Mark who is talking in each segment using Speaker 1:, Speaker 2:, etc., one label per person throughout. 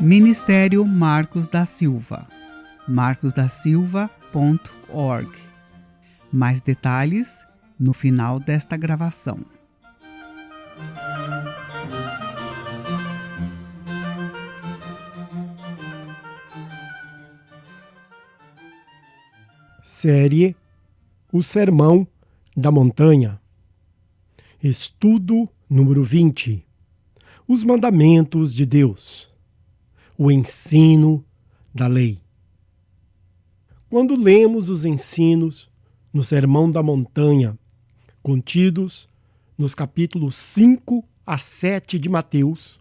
Speaker 1: Ministério Marcos da Silva, marcosdasilva.org. Mais detalhes no final desta gravação.
Speaker 2: Série O Sermão da Montanha. Estudo número 20. Os mandamentos de Deus. O ensino da lei. Quando lemos os ensinos no Sermão da Montanha, contidos nos capítulos 5 a 7 de Mateus,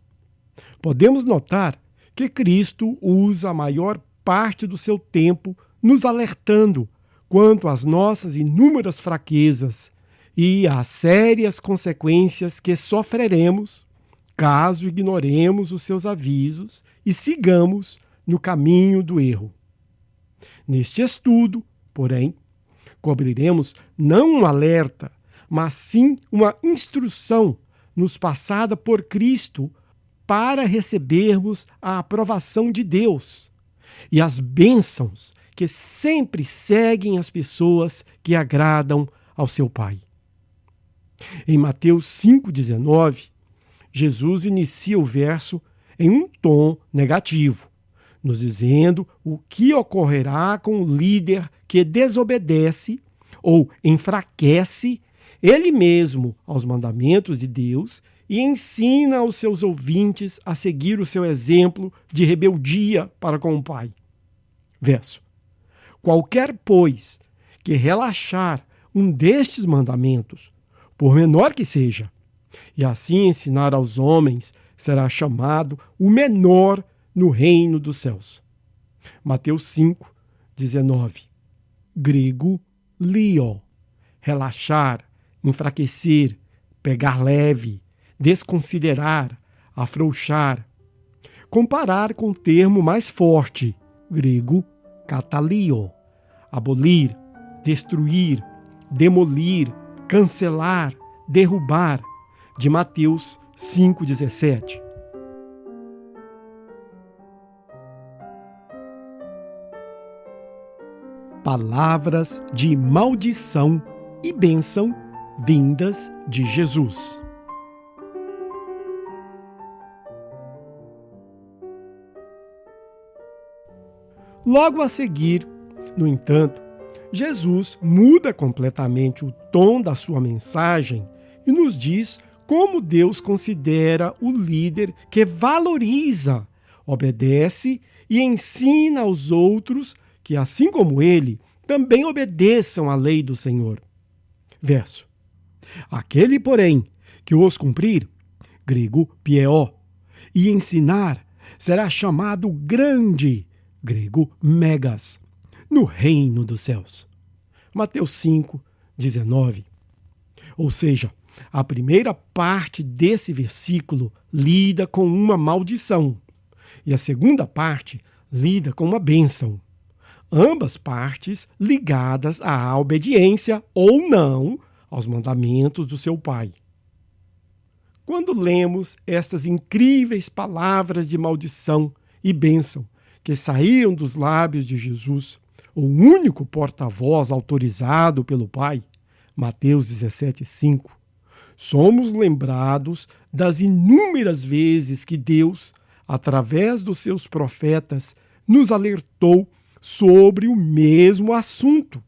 Speaker 2: podemos notar que Cristo usa a maior parte do seu tempo nos alertando quanto às nossas inúmeras fraquezas e às sérias consequências que sofreremos caso ignoremos os seus avisos e sigamos no caminho do erro. Neste estudo, porém, cobriremos não um alerta, mas sim uma instrução nos passada por Cristo para recebermos a aprovação de Deus e as bênçãos que sempre seguem as pessoas que agradam ao seu Pai. Em Mateus 5,19, Jesus inicia o verso em um tom negativo, nos dizendo o que ocorrerá com o líder que desobedece ou enfraquece ele mesmo aos mandamentos de Deus e ensina aos seus ouvintes a seguir o seu exemplo de rebeldia para com o Pai. Verso: qualquer, pois, que relaxar um destes mandamentos, por menor que seja, e assim ensinar aos homens, será chamado o menor no reino dos céus. Mateus 5,19. Grego, lio. Relaxar, enfraquecer, pegar leve, desconsiderar, afrouxar. Comparar com o termo mais forte, grego, katalio. Abolir, destruir, demolir, cancelar, derrubar, de Mateus 5,17. Palavras de maldição e bênção vindas de Jesus. Logo a seguir, no entanto, Jesus muda completamente o tom da sua mensagem e nos diz como Deus considera o líder que valoriza, obedece e ensina aos outros que, assim como ele, também obedeçam à lei do Senhor. Verso: aquele, porém, que os cumprir, grego, pieo, e ensinar, será chamado grande, grego, megas, no reino dos céus. Mateus 5,19. Ou seja, a primeira parte desse versículo lida com uma maldição e a segunda parte lida com uma bênção. Ambas partes ligadas à obediência ou não aos mandamentos do seu Pai. Quando lemos estas incríveis palavras de maldição e bênção que saíram dos lábios de Jesus, o único porta-voz autorizado pelo Pai, Mateus 17,5, somos lembrados das inúmeras vezes que Deus, através dos seus profetas, nos alertou sobre o mesmo assunto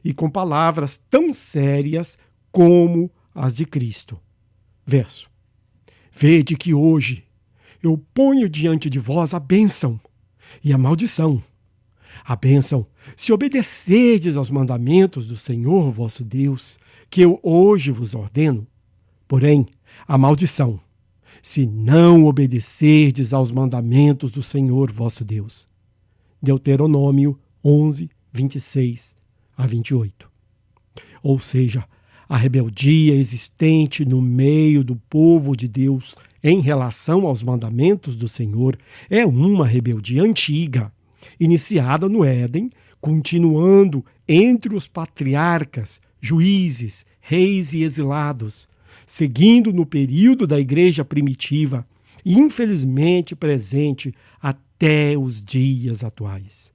Speaker 2: e com palavras tão sérias como as de Cristo. Verso: vede que hoje eu ponho diante de vós a bênção e a maldição. A bênção, se obedecerdes aos mandamentos do Senhor vosso Deus, que eu hoje vos ordeno. Porém, a maldição, se não obedecerdes aos mandamentos do Senhor vosso Deus. Deuteronômio 11, 26 a 28. Ou seja, a rebeldia existente no meio do povo de Deus em relação aos mandamentos do Senhor é uma rebeldia antiga, iniciada no Éden, continuando entre os patriarcas, juízes, reis e exilados, seguindo no período da igreja primitiva e infelizmente presente até os dias atuais.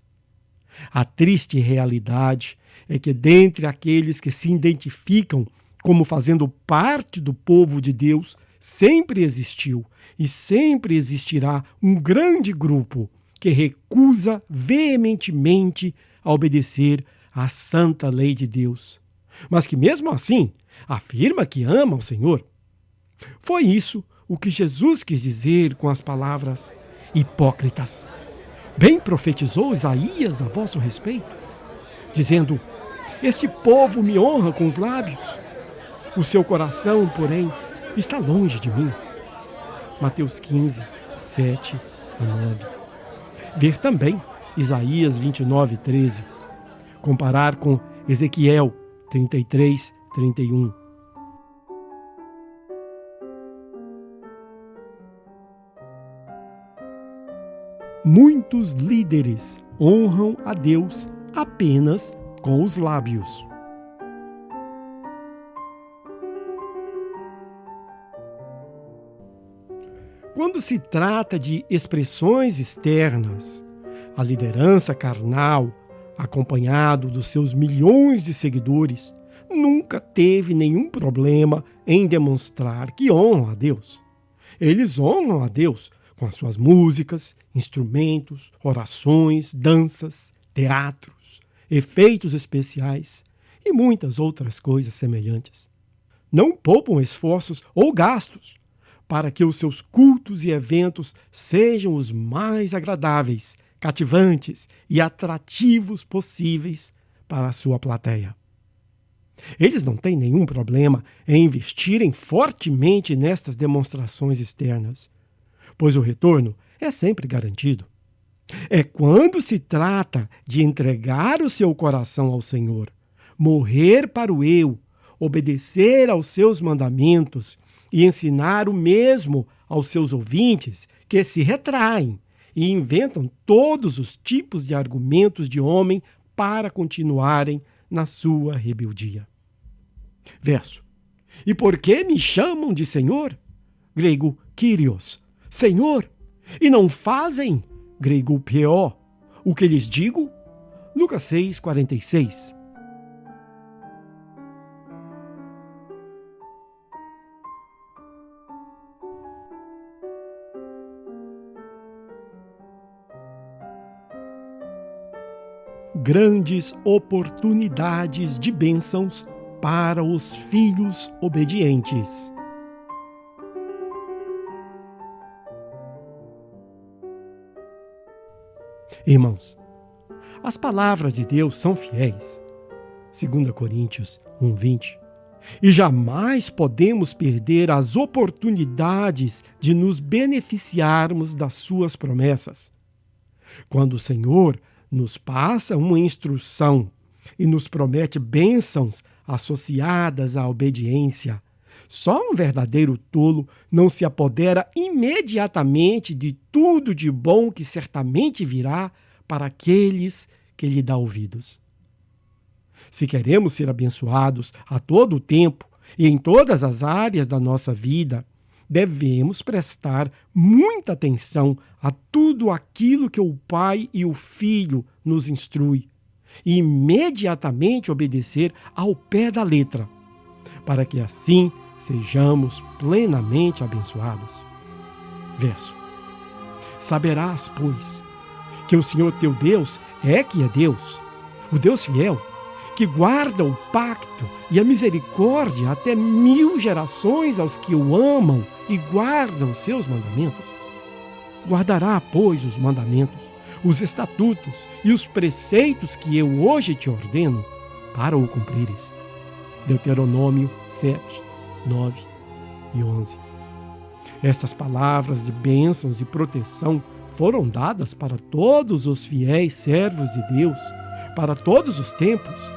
Speaker 2: A triste realidade é que dentre aqueles que se identificam como fazendo parte do povo de Deus, sempre existiu e sempre existirá um grande grupo que recusa veementemente a obedecer à santa lei de Deus, mas que mesmo assim afirma que ama o Senhor. Foi isso o que Jesus quis dizer com as palavras hipócritas. Bem profetizou Isaías a vosso respeito, dizendo: este povo me honra com os lábios, o seu coração, porém, está longe de mim. Mateus 15, 7 e 9. Ver também Isaías 29, 13. Comparar com Ezequiel 33, 31. Muitos líderes honram a Deus apenas com os lábios. Quando se trata de expressões externas, a liderança carnal, acompanhado dos seus milhões de seguidores, nunca teve nenhum problema em demonstrar que honram a Deus. Eles honram a Deus com as suas músicas, instrumentos, orações, danças, teatros, efeitos especiais e muitas outras coisas semelhantes. Não poupam esforços ou gastos para que os seus cultos e eventos sejam os mais agradáveis, cativantes e atrativos possíveis para a sua plateia. Eles não têm nenhum problema em investirem fortemente nestas demonstrações externas, pois o retorno é sempre garantido. É quando se trata de entregar o seu coração ao Senhor, morrer para o eu, obedecer aos seus mandamentos e ensinar o mesmo aos seus ouvintes, que se retraem e inventam todos os tipos de argumentos de homem para continuarem na sua rebeldia. Verso: e por que me chamam de Senhor? Grego, Kyrios, Senhor, e não fazem, grego, P.O., o que lhes digo? Lucas 6, 46. Grandes oportunidades de bênçãos para os filhos obedientes. Irmãos, as palavras de Deus são fiéis, 2 Coríntios 1:20, e jamais podemos perder as oportunidades de nos beneficiarmos das suas promessas. Quando o Senhor nos passa uma instrução e nos promete bênçãos associadas à obediência, só um verdadeiro tolo não se apodera imediatamente de tudo de bom que certamente virá para aqueles que lhe dão ouvidos. Se queremos ser abençoados a todo o tempo e em todas as áreas da nossa vida, devemos prestar muita atenção a tudo aquilo que o Pai e o Filho nos instrui e imediatamente obedecer ao pé da letra, para que assim sejamos plenamente abençoados. Verso: saberás, pois, que o Senhor teu Deus é que é Deus, o Deus fiel, que guarda o pacto e a misericórdia até 1000 gerações aos que o amam e guardam seus mandamentos. Guardará, pois, os mandamentos, os estatutos e os preceitos que eu hoje te ordeno para o cumprires. Deuteronômio 7, 9 e 11. Estas palavras de bênçãos e proteção foram dadas para todos os fiéis servos de Deus, para todos os tempos,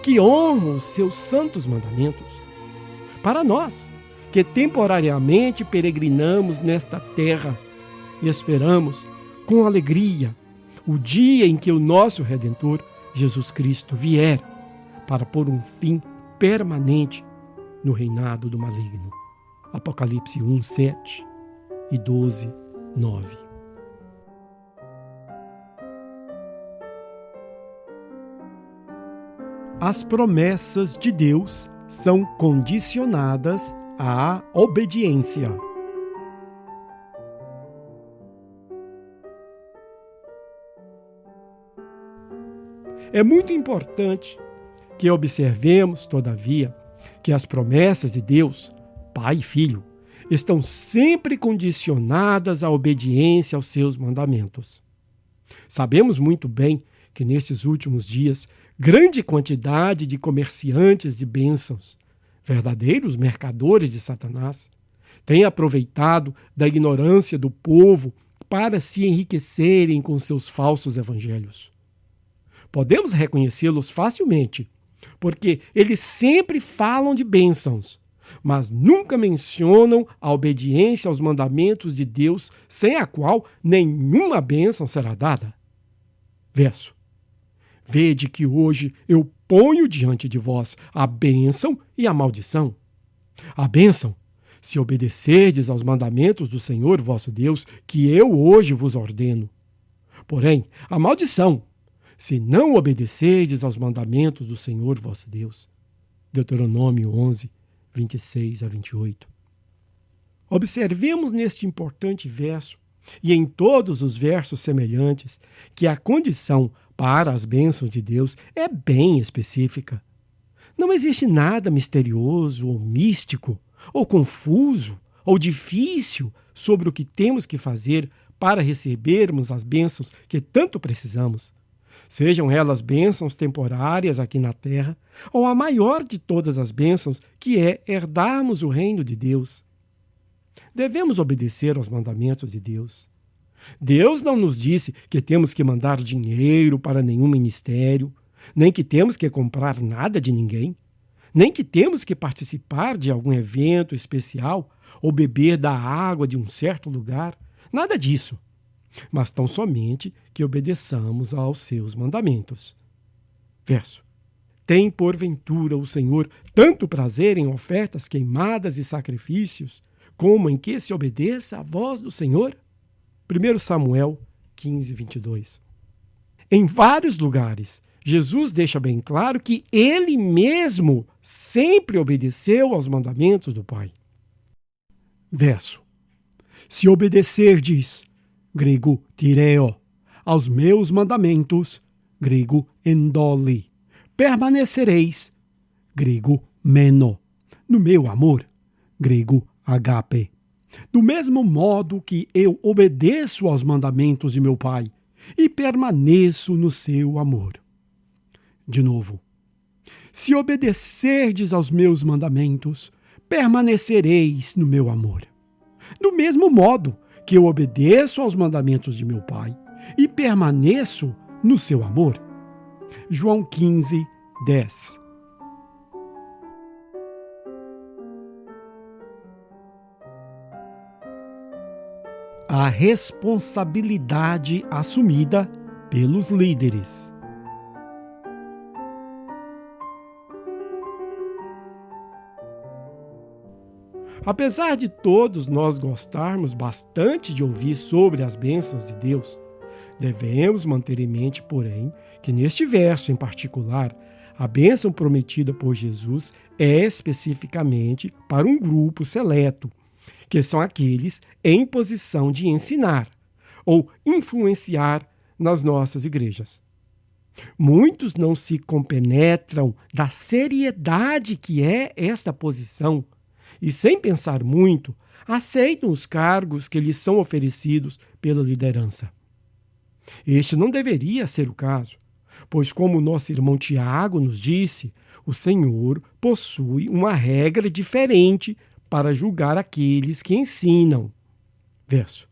Speaker 2: que honram os seus santos mandamentos. Para nós, que temporariamente peregrinamos nesta terra e esperamos com alegria o dia em que o nosso Redentor, Jesus Cristo, vier para pôr um fim permanente no reinado do maligno. Apocalipse 1, 7 12, 9. As promessas de Deus são condicionadas à obediência. É muito importante que observemos, todavia, que as promessas de Deus, Pai e Filho, estão sempre condicionadas à obediência aos seus mandamentos. Sabemos muito bem que nestes últimos dias, grande quantidade de comerciantes de bênçãos, verdadeiros mercadores de Satanás, têm aproveitado da ignorância do povo para se enriquecerem com seus falsos evangelhos. Podemos reconhecê-los facilmente, porque eles sempre falam de bênçãos, mas nunca mencionam a obediência aos mandamentos de Deus, sem a qual nenhuma bênção será dada. Verso: Vede que hoje eu ponho diante de vós a bênção e a maldição. A bênção, se obedecerdes aos mandamentos do Senhor vosso Deus, que eu hoje vos ordeno. Porém, a maldição, se não obedecerdes aos mandamentos do Senhor vosso Deus. Deuteronômio 11, 26 a 28. Observemos neste importante verso, e em todos os versos semelhantes, que a condição para as bênçãos de Deus é bem específica. Não existe nada misterioso ou místico, ou confuso, ou difícil sobre o que temos que fazer para recebermos as bênçãos que tanto precisamos. Sejam elas bênçãos temporárias aqui na terra, ou a maior de todas as bênçãos, que é herdarmos o reino de Deus. Devemos obedecer aos mandamentos de Deus. Deus não nos disse que temos que mandar dinheiro para nenhum ministério, nem que temos que comprar nada de ninguém, nem que temos que participar de algum evento especial ou beber da água de um certo lugar. Nada disso. Mas tão somente que obedeçamos aos seus mandamentos. Verso: Tem porventura o Senhor tanto prazer em ofertas queimadas e sacrifícios, como em que se obedeça à voz do Senhor? 1 Samuel 15, 22. Em vários lugares, Jesus deixa bem claro que ele mesmo sempre obedeceu aos mandamentos do Pai. Verso: Se obedecerdes, grego tireo, aos meus mandamentos, grego endole, permanecereis, grego meno, no meu amor, grego agape. Do mesmo modo que eu obedeço aos mandamentos de meu Pai e permaneço no seu amor. De novo: se obedecerdes aos meus mandamentos, permanecereis no meu amor. Do mesmo modo que eu obedeço aos mandamentos de meu Pai e permaneço no seu amor. João 15, 10. A responsabilidade assumida pelos líderes. Apesar de todos nós gostarmos bastante de ouvir sobre as bênçãos de Deus, devemos manter em mente, porém, que neste verso em particular, a bênção prometida por Jesus é especificamente para um grupo seleto, que são aqueles em posição de ensinar ou influenciar nas nossas igrejas. Muitos não se compenetram da seriedade que é esta posição e, sem pensar muito, aceitam os cargos que lhes são oferecidos pela liderança. Este não deveria ser o caso, pois, como nosso irmão Tiago nos disse, o Senhor possui uma regra diferente para julgar aqueles que ensinam. Verso: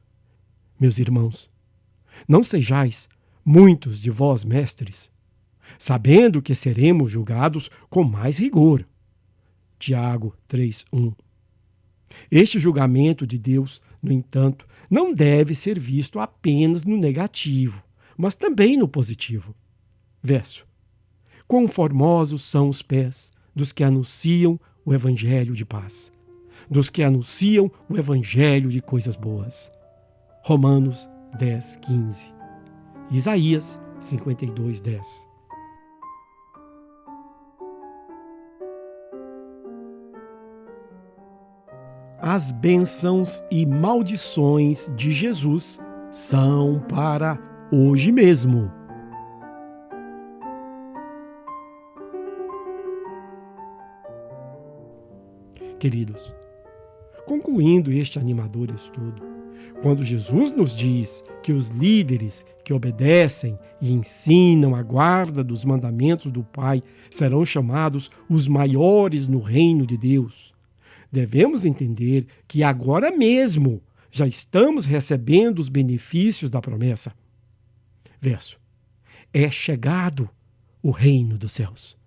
Speaker 2: Meus irmãos, não sejais muitos de vós mestres, sabendo que seremos julgados com mais rigor. Tiago 3:1. Este julgamento de Deus, no entanto, não deve ser visto apenas no negativo, mas também no positivo. Verso: Quão formosos são os pés dos que anunciam o evangelho de paz, dos que anunciam o evangelho de coisas boas. Romanos 10:15. Isaías 52:10. As bênçãos e maldições de Jesus são para hoje mesmo. Queridos, concluindo este animador estudo, quando Jesus nos diz que os líderes que obedecem e ensinam a guarda dos mandamentos do Pai serão chamados os maiores no reino de Deus, devemos entender que agora mesmo já estamos recebendo os benefícios da promessa. Verso: é chegado o reino dos céus.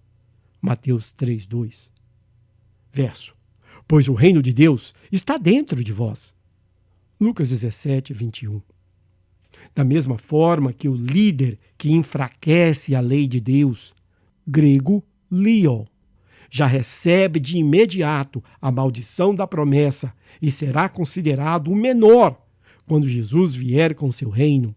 Speaker 2: Mateus 3:2. Verso: pois o reino de Deus está dentro de vós. Lucas 17:21. Da mesma forma que o líder que enfraquece a lei de Deus, grego lio, já recebe de imediato a maldição da promessa e será considerado o menor quando Jesus vier com seu reino,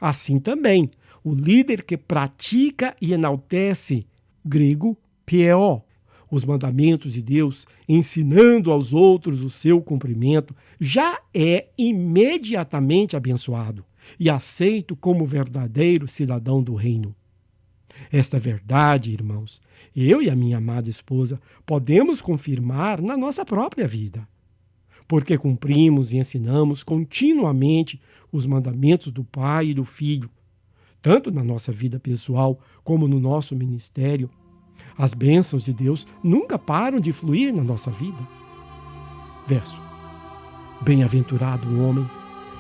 Speaker 2: assim também o líder que pratica e enaltece, grego pieo, os mandamentos de Deus, ensinando aos outros o seu cumprimento, já é imediatamente abençoado e aceito como verdadeiro cidadão do reino. Esta verdade, irmãos, eu e a minha amada esposa podemos confirmar na nossa própria vida, porque cumprimos e ensinamos continuamente os mandamentos do Pai e do Filho, tanto na nossa vida pessoal como no nosso ministério. As bênçãos de Deus nunca param de fluir na nossa vida. Verso: bem-aventurado o homem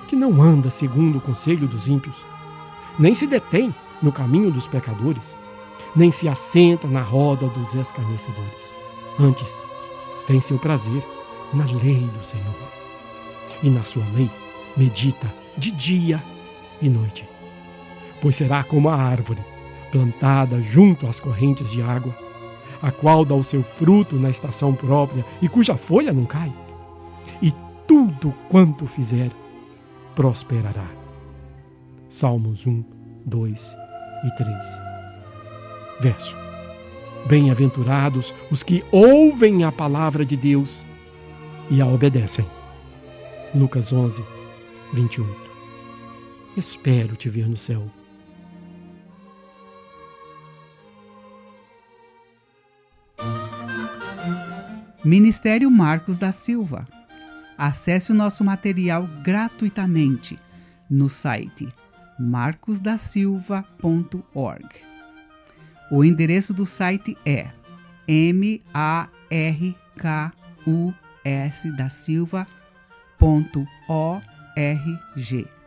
Speaker 2: que não anda segundo o conselho dos ímpios, nem se detém no caminho dos pecadores, nem se assenta na roda dos escarnecedores. Antes, tem seu prazer na lei do Senhor, e na sua lei medita de dia e noite. Pois será como a árvore plantada junto às correntes de água, a qual dá o seu fruto na estação própria e cuja folha não cai. E tudo quanto fizer prosperará. Salmos 1, 2 e 3. Verso: bem-aventurados os que ouvem a palavra de Deus e a obedecem. Lucas 11, 28. Espero te ver no céu.
Speaker 1: Ministério Marcos da Silva. Acesse o nosso material gratuitamente no site marcosdasilva.org. O endereço do site é markusdasilva.org.